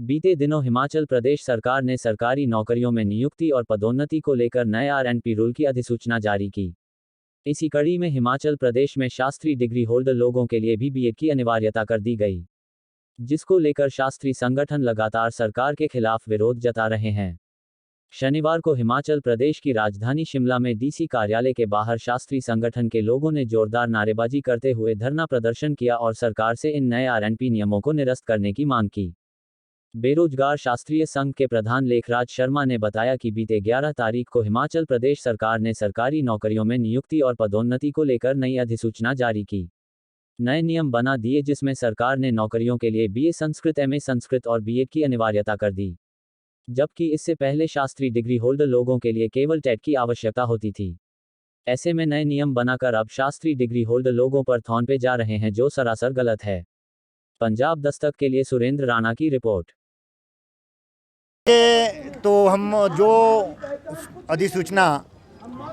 बीते दिनों हिमाचल प्रदेश सरकार ने सरकारी नौकरियों में नियुक्ति और पदोन्नति को लेकर नए आरएनपी रूल की अधिसूचना जारी की। इसी कड़ी में हिमाचल प्रदेश में शास्त्री डिग्री होल्डर लोगों के लिए भी बीएड की अनिवार्यता कर दी गई, जिसको लेकर शास्त्री संगठन लगातार सरकार के खिलाफ विरोध जता रहे हैं। शनिवार को हिमाचल प्रदेश की राजधानी शिमला में डीसी कार्यालय के बाहर शास्त्री संगठन के लोगों ने जोरदार नारेबाजी करते हुए धरना प्रदर्शन किया और सरकार से इन नए आरएनपी नियमों को निरस्त करने की मांग की। बेरोजगार शास्त्रीय संघ के प्रधान लेखराज शर्मा ने बताया कि बीते 11 तारीख को हिमाचल प्रदेश सरकार ने सरकारी नौकरियों में नियुक्ति और पदोन्नति को लेकर नई अधिसूचना जारी की। नए नियम बना दिए, जिसमें सरकार ने नौकरियों के लिए बीए संस्कृत, एमए संस्कृत और बीएड की अनिवार्यता कर दी, जबकि इससे पहले शास्त्री डिग्री होल्डर लोगों के लिए केवल टेट की आवश्यकता होती थी। ऐसे में नए नियम बनाकर अब शास्त्री डिग्री होल्डर लोगों पर थौन पे जा रहे हैं, जो सरासर गलत है। पंजाब दस्तक के लिए सुरेंद्र राणा की रिपोर्ट। तो हम जो अधिसूचना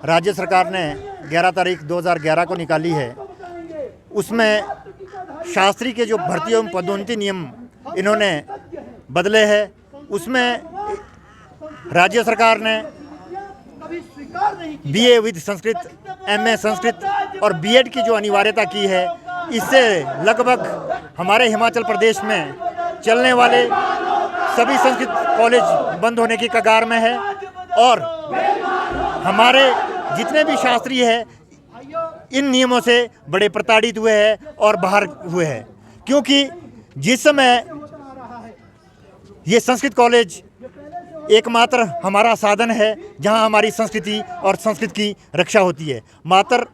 राज्य सरकार ने 11 तारीख 2011 को निकाली है, उसमें शास्त्री के जो भर्ती एवं पदोन्नति नियम इन्होंने बदले हैं। उसमें राज्य सरकार ने BA with Sanskrit, MA Sanskrit और बीएड की जो अनिवार्यता की है, इससे लगभग हमारे हिमाचल प्रदेश में चलने वाले सभी संस्कृत कॉलेज बंद होने की कगार में है और हमारे जितने भी शास्त्री हैं इन नियमों से बड़े प्रताड़ित हुए हैं और बाहर हुए हैं, क्योंकि जिस समय ये संस्कृत कॉलेज एकमात्र हमारा साधन है जहां हमारी संस्कृति और संस्कृत की रक्षा होती है, मात्र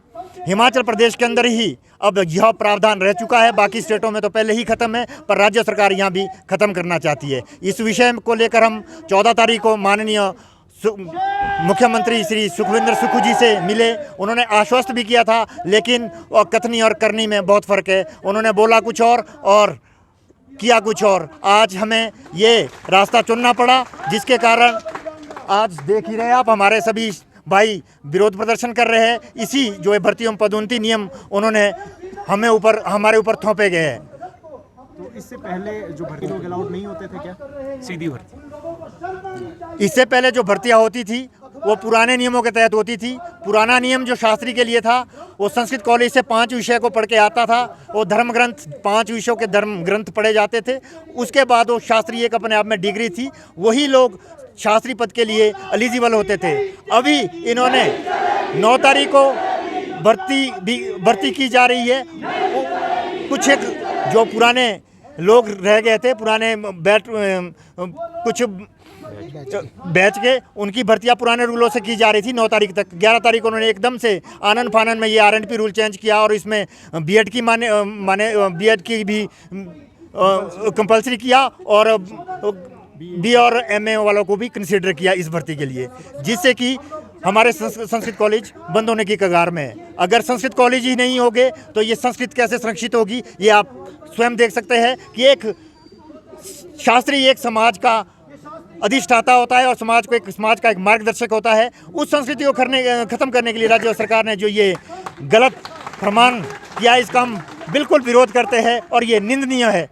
हिमाचल प्रदेश के अंदर ही अब यह प्रावधान रह चुका है। बाकी स्टेटों में तो पहले ही ख़त्म है, पर राज्य सरकार यहाँ भी ख़त्म करना चाहती है। इस विषय को लेकर हम 14 तारीख को माननीय मुख्यमंत्री श्री सुखविंदर सुक्खू जी से मिले। उन्होंने आश्वस्त भी किया था, लेकिन कथनी और करनी में बहुत फ़र्क है। उन्होंने बोला कुछ और किया कुछ और। आज हमें ये रास्ता चुनना पड़ा, जिसके कारण आज देख ही रहे आप हमारे सभी भाई विरोध प्रदर्शन कर रहे हैं। इसी जो है भर्ती एवं पदोन्नति नियम उन्होंने हमारे ऊपर थोपे गए हैं। तो इससे पहले जो भर्ती लोग अलाउड नहीं होते थे क्या? सीधी भर्ती इससे पहले जो भर्तियां होती थी वो पुराने नियमों के तहत होती थी। पुराना नियम जो शास्त्री के लिए था, वो संस्कृत कॉलेज से 5 विषय को पढ़ के आता था। वो धर्म ग्रंथ 5 विषयों के धर्म ग्रंथ पढ़े जाते थे। उसके बाद वो शास्त्री एक अपने आप में डिग्री थी, वही लोग शास्त्री पद के लिए एलिजिबल होते थे। अभी इन्होंने 9 तारीख को भर्ती की जा रही है। कुछ एक जो पुराने लोग रह गए थे, पुराने कुछ बैच के, उनकी भर्तियां पुराने रूलों से की जा रही थी 9 तारीख तक। 11 तारीख को उन्होंने एकदम से आनन फानन में ये आरएनपी रूल चेंज किया और इसमें बीएड की बीएड की भी कंपल्सरी किया और बी और एमए वालों को भी कंसीडर किया इस भर्ती के लिए, जिससे कि हमारे संस्कृत कॉलेज बंद होने की कगार में है। अगर संस्कृत कॉलेज ही नहीं होंगे तो ये संस्कृत कैसे संरक्षित होगी? ये आप स्वयं देख सकते हैं कि एक शास्त्री एक समाज का अधिष्ठाता होता है और समाज का एक मार्गदर्शक होता है। उस संस्कृति को खत्म करने के लिए राज्य सरकार ने जो ये गलत प्रमाण किया, इसका हम बिल्कुल विरोध करते हैं और ये निंदनीय है।